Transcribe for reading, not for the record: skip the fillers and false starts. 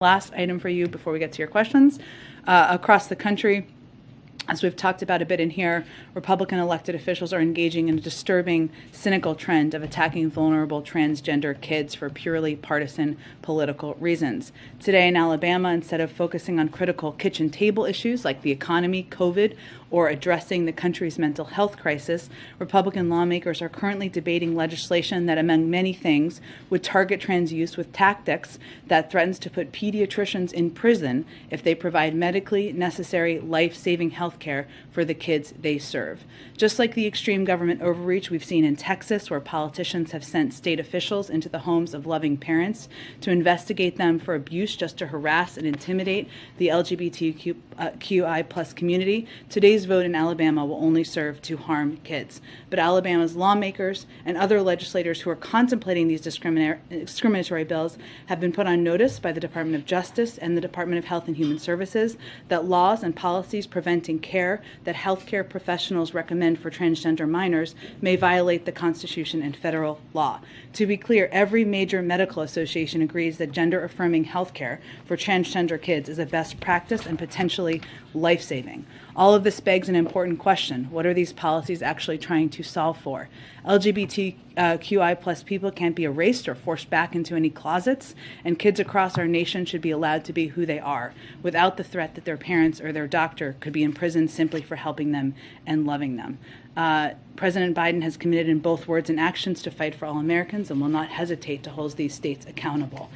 Last item for you before we get to your questions. Across the country, as we've talked about a bit in here, Republican elected officials are engaging in a disturbing, cynical trend of attacking vulnerable transgender kids for purely partisan political reasons. Today in Alabama, instead of focusing on critical kitchen table issues like the economy, COVID, or addressing the country's mental health crisis, Republican lawmakers are currently debating legislation that, among many things, would target trans youth with tactics that threatens to put pediatricians in prison if they provide medically necessary, life-saving health care for the kids they serve. Just like the extreme government overreach we've seen in Texas, where politicians have sent state officials into the homes of loving parents to investigate them for abuse just to harass and intimidate the LGBTQI plus community, today's vote in Alabama will only serve to harm kids. But Alabama's lawmakers and other legislators who are contemplating these discriminatory bills have been put on notice by the Department of Justice and the Department of Health and Human Services that laws and policies preventing care that healthcare professionals recommend for transgender minors may violate the Constitution and federal law. To be clear, every major medical association agrees that gender-affirming healthcare for transgender kids is a best practice and potentially life-saving. All of this begs an important question. What are these policies actually trying to solve for? LGBTQI plus people can't be erased or forced back into any closets, and kids across our nation should be allowed to be who they are, without the threat that their parents or their doctor could be imprisoned simply for helping them and loving them. President Biden has committed in both words and actions to fight for all Americans and will not hesitate to hold these states accountable.